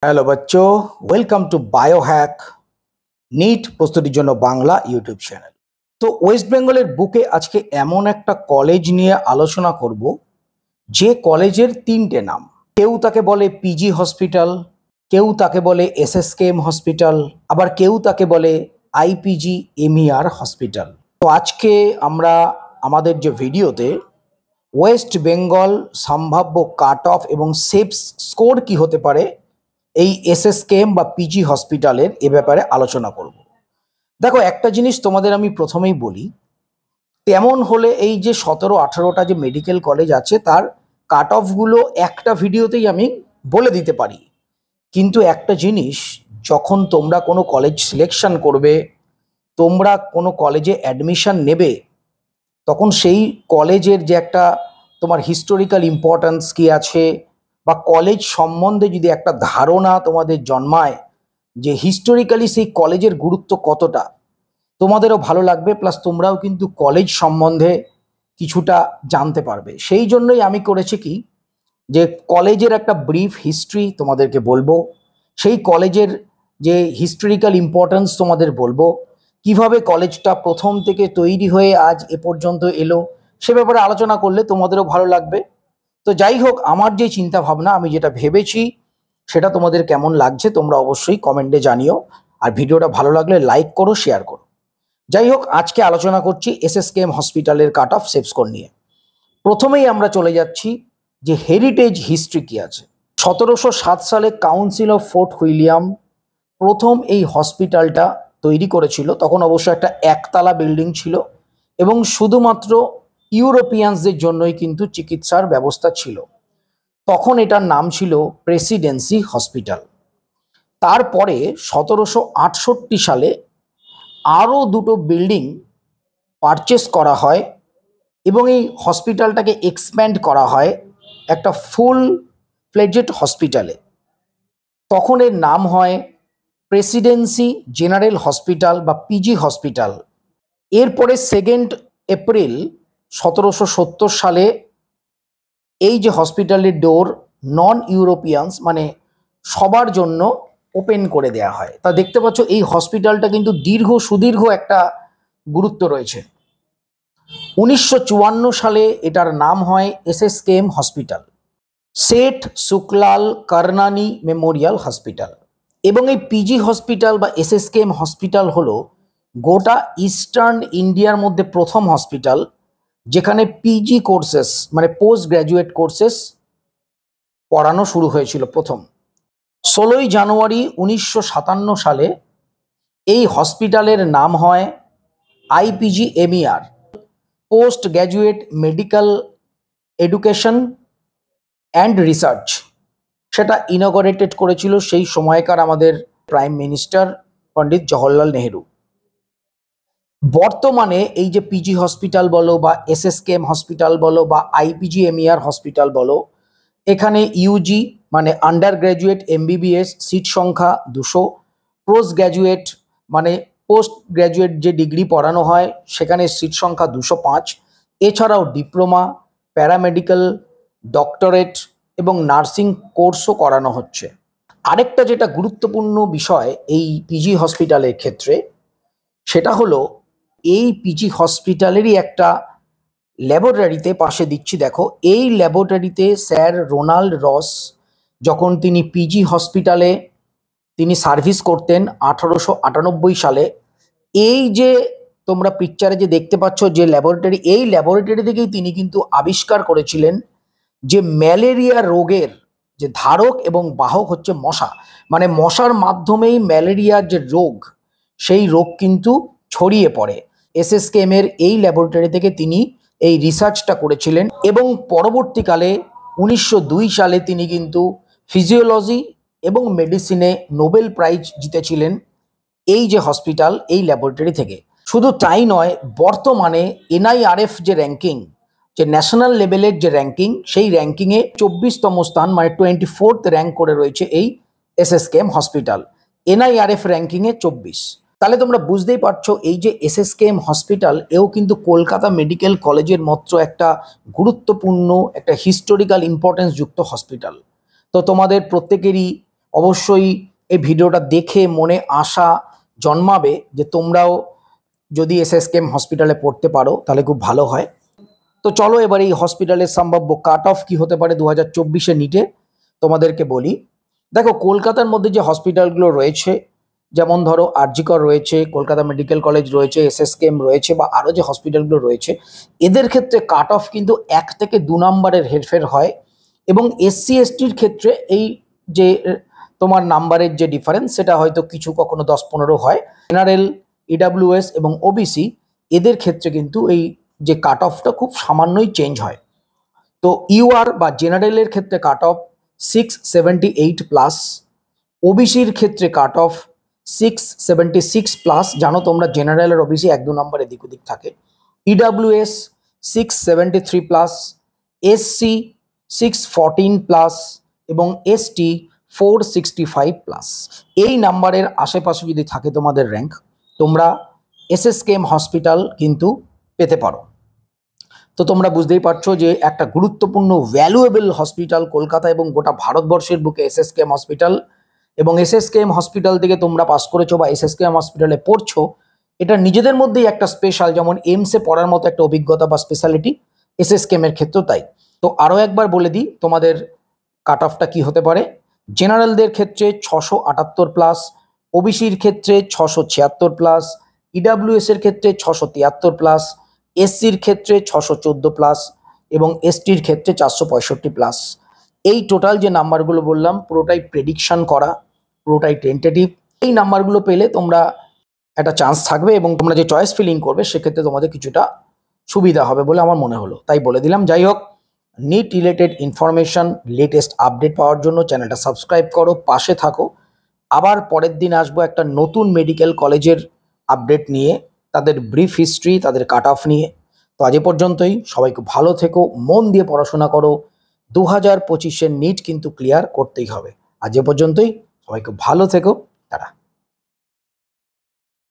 Hello বাচ্চো, welcome to Biohack NEET প্রস্তুতির জন্য বাংলা ইউটিউব চ্যানেল। তো ওয়েস্ট বেঙ্গলের বুকে আজকে এমন একটা কলেজ নিয়ে আলোচনা করব যে কলেজের তিনটে নাম। কেউ তাকে বলে পিজি হসপিটাল, কেউ তাকে বলে এসএসকেএম হসপিটাল, আবার কেউ তাকে বলে আইপিজি এমইআর হসপিটাল। তো আজকে আমরা আমাদের যে ভিডিওতে ওয়েস্ট বেঙ্গল সম্ভাব্য কাট অফ এবং সেফ স্কোর কি হতে পারে এই এসএসকেএম বা পিজি হসপিটালের এ ব্যাপারে আলোচনা করব। দেখো, একটা জিনিস তোমাদের আমি প্রথমেই বলি, তেমন হলে এই যে 17-18টা যে মেডিকেল কলেজ আছে তার কাট অফগুলো একটা ভিডিওতেই আমি বলে দিতে পারি, কিন্তু একটা জিনিস, যখন তোমরা কোনো কলেজ সিলেকশন করবে, তোমরা কোনো কলেজে অ্যাডমিশন নেবে, তখন সেই কলেজের যে একটা তোমার হিস্টোরিক্যাল ইম্পর্ট্যান্স কি আছে বা কলেজ সম্বন্ধে যদি একটা ধারণা তোমাদের জন্মায় যে হিস্টোরিক্যালি সেই কলেজের গুরুত্ব কতটা, তোমাদেরও ভালো লাগবে, প্লাস তোমরাও কিন্তু কলেজ সম্বন্ধে কিছুটা জানতে পারবে। সেই জন্যই আমি করেছি কি, যে কলেজের একটা ব্রিফ হিস্ট্রি তোমাদেরকে বলবো, সেই কলেজের যে হিস্টোরিক্যাল ইম্পর্ট্যান্স তোমাদের বলবো, কিভাবে কলেজটা প্রথম থেকে তৈরি হয়ে আজ এ পর্যন্ত এলো, সে ব্যাপারে আলোচনা করলে তোমাদেরও ভালো লাগবে। তো যাই হোক, আমার যে চিন্তা ভাবনা, আমি যেটা ভেবেছি, সেটা তোমাদের কেমন লাগছে তোমরা অবশ্যই কমেন্টে জানিও, আর ভিডিওটা ভালো লাগলে লাইক করো, শেয়ার করো। যাই হোক, আজকে আলোচনা করছি এসএসকেএম হসপিটালের কাট অফ সেফ স্কোর নিয়ে। প্রথমেই আমরা চলে যাচ্ছি যে হেরিটেজ হিস্ট্রি কি আছে। 1707 সালে কাউন্সিল অফ ফোর্ট উইলিয়াম প্রথম এই হসপিটালটা তৈরি করেছিল। তখন অবশ্য একটা একতলা বিল্ডিং ছিল এবং শুধুমাত্র ইউরোপিয়ানসদের জন্যই কিন্তু চিকিৎসার ব্যবস্থা ছিল। তখন এটার নাম ছিল প্রেসিডেন্সি হসপিটাল। তারপরে 1768 সালে আরও দুটো বিল্ডিং পারচেস করা হয় এবং এই হসপিটালটাকে এক্সপ্যান্ড করা হয় একটা ফুল ফ্লেজড হসপিটালে। তখন এর নাম হয় প্রেসিডেন্সি জেনারেল হসপিটাল বা পিজি হসপিটাল। এরপরে 2 এপ্রিল 1770 সালে এই যে হসপিটালের ডোর নন ইউরোপিয়ানস মানে সবার জন্য ওপেন করে দেয়া হয়। তা দেখতে পাচ্ছ এই হসপিটালটা কিন্তু সুদীর্ঘ একটা গুরুত্ব রয়েছে। 1954 সালে এটার নাম হয় SSKM hospital, Seth Sukhlal Karnani memorial hospital. এবং এই পিজি হসপিটাল বা এসএসকেএম হসপিটাল হলো গোটা ইস্টার্ন ইন্ডিয়ার মধ্যে প্রথম হসপিটাল যেখানে পিজি কোর্সেস মানে পোস্ট গ্র্যাজুয়েট কোর্সেস পড়ানো শুরু হয়েছিল প্রথম। 16 জানুয়ারি 1957 সালে এই হসপিটালের নাম হয় IPGMER, post graduate medical education and research. সেটা ইনগরেটেড করেছিল সেই সময়কার আমাদের প্রাইম মিনিস্টার পণ্ডিত জওহরলাল নেহেরু। বর্তমানে এই যে পিজি হসপিটাল বলো বা এসএসকেএম হসপিটাল বলো বা আইপিজি এমইআর হসপিটাল বলো, এখানে ইউজি মানে আন্ডার গ্র্যাজুয়েট এমবিবিএস সিট সংখ্যা 200, পোস্ট গ্র্যাজুয়েট মানে পোস্ট গ্র্যাজুয়েট যে ডিগ্রি পড়ানো হয় সেখানে সিট সংখ্যা 205। এছাড়াও ডিপ্লোমা, প্যারামেডিক্যাল, ডক্টরেট এবং নার্সিং কোর্সও করানো হচ্ছে। আরেকটা যেটা গুরুত্বপূর্ণ বিষয় এই পিজি হসপিটালের ক্ষেত্রে, সেটা হলো এই পিজি হসপিটালেরই একটা ল্যাবরেটরিতে, পাশে দিচ্ছি দেখো, এই ল্যাবরেটরিতে স্যার রোনাল্ড রস যখন তিনি পিজি হসপিটালে তিনি সার্ভিস করতেন 1898 সালে, এই যে তোমরা পিকচারে যে দেখতে পাচ্ছ যে ল্যাবরেটরি, এই ল্যাবরেটরি থেকেই তিনি কিন্তু আবিষ্কার করেছিলেন যে ম্যালেরিয়া রোগের যে ধারক এবং বাহক হচ্ছে মশা, মানে মশার মাধ্যমেই ম্যালেরিয়ার যে রোগ সেই রোগ কিন্তু ছড়িয়ে পড়ে। এসএসকেএম এর এই ল্যাবরেটরি থেকে তিনি এই রিসার্চটা করেছিলেন এবং পরবর্তীকালে 1902 সালে তিনি কিন্তু ফিজিওলজি এবং মেডিসিনে নোবেল প্রাইজ জিতেছিলেন এই যে হসপিটাল এই ল্যাবরেটরি থেকে। শুধু তাই নয়, বর্তমানে এনআইআরএফ যে র্যাঙ্কিং, যে ন্যাশনাল লেভেলের যে র্যাঙ্কিং, সেই র্যাঙ্কিংয়ে 24তম স্থান মানে 24th র্যাঙ্ক করে রয়েছে এই এসএসকেএম হসপিটাল, এনআইআরএফ র্যাঙ্কিংয়ে 24। তাহলে তোমরা বুঝতেই পারছো এই যে এসএসকেএম হসপিটাল এও কিন্তু কলকাতা মেডিকেল কলেজের মতো একটা গুরুত্বপূর্ণ একটা হিস্টোরিক্যাল ইম্পর্টেন্স যুক্ত হসপিটাল। তো তোমাদের প্রত্যেকেরই অবশ্যই এই ভিডিওটা দেখে মনে আশা জন্মাবে যে তোমরাও যদি এসএসকেএম হসপিটালে পড়তে পারো তাহলে খুব ভালো হয়। তো চলো এবার এই হসপিটালের সম্ভাব্য কাট অফ কী হতে পারে 2024-এ নিটে তোমাদেরকে বলি। দেখো, কলকাতার মধ্যে যে হসপিটালগুলো রয়েছে, যেমন ধরো আরজিকর রয়েছে, কলকাতা মেডিকেল কলেজ রয়েছে, এসএসকেএম রয়েছে, বা আরও যে হসপিটালগুলো রয়েছে, এদের ক্ষেত্রে কাট অফ কিন্তু 1 থেকে 2 নম্বরের হেরফের হয়। এবং এসসি এসটির ক্ষেত্রে এই যে তোমার নাম্বারের যে ডিফারেন্স, সেটা হয়তো কিছু কখনো 10-15 হয়। জেনারেল, ইডাব্লিউএস এবং ওবিসি এদের ক্ষেত্রে কিন্তু এই যে কাট অফটা খুব সামান্যই চেঞ্জ হয়। তো ইউআর বা জেনারেলের ক্ষেত্রে কাট অফ 678 প্লাস, ওবিসির ক্ষেত্রে কাট অফ 676 প্লাস। জানো তোমরা জেনারেল আর ওবিসি 1-2 নম্বর এদিক ওদিক থাকে। ইডাব্লিউএস 673 প্লাস, এসসি 614 প্লাস এবং এসটি 465 প্লাস। এই নাম্বারের আশেপাশে যদি থাকে তোমাদের র্যাঙ্ক, তোমরা এসএসকেএম হসপিটাল কিন্তু পেতে পারো। তো তোমরা বুঝতেই পারছো যে একটা গুরুত্বপূর্ণ ভ্যালুয়েবল হসপিটাল কলকাতা এবং গোটা ভারতবর্ষের বুকে এসএসকেএম হসপিটাল। এবং এসএসকেএম হসপিটাল থেকে তোমরা পাস করেছো বা এসএসকেএম হসপিটালে পড়ছো, এটা নিজেদের মধ্যেই একটা স্পেশাল, যেমন এইমসে পড়ার মতো একটা অভিজ্ঞতা বা স্পেশালিটি এসএসকেএমের ক্ষেত্রেও তাই। তো আরও একবার বলে দিই তোমাদের কাট অফটা কী হতে পারে। জেনারেলদের ক্ষেত্রে 678 প্লাস, ওবিসির ক্ষেত্রে 676 প্লাস, ইডাব্লিউএসের ক্ষেত্রে 673 প্লাস, এসসির ক্ষেত্রে 614 প্লাস এবং এসটির ক্ষেত্রে 465 প্লাস। এই টোটাল যে নাম্বারগুলো বললাম পুরোটাই প্রেডিকশন করা, পুরোটাই টেন্টেটিভ। এই নাম্বারগুলো পেলে তোমরা একটা চান্স থাকবে এবং তোমরা যে চয়েস ফিলিং করবে সেক্ষেত্রে তোমাদের কিছুটা সুবিধা হবে বলে আমার মনে হলো, তাই বলে দিলাম। যাই হোক, NEET related information, latest update পাওয়ার জন্য চ্যানেলটা সাবস্ক্রাইব করো, পাশে থাকো। আবার পরের দিন আসবো একটা নতুন মেডিকেল কলেজের আপডেট নিয়ে, তাদের ব্রিফ হিস্ট্রি, তাদের কাট অফ নিয়ে। তো আজ এ পর্যন্তই, সবাই খুব ভালো থেকো, মন দিয়ে পড়াশোনা করো। 2025-এর নিট কিন্তু ক্লিয়ার করতেই হবে। আজ এ পর্যন্তই, সবাই খুব ভালো থেকো, টাটা।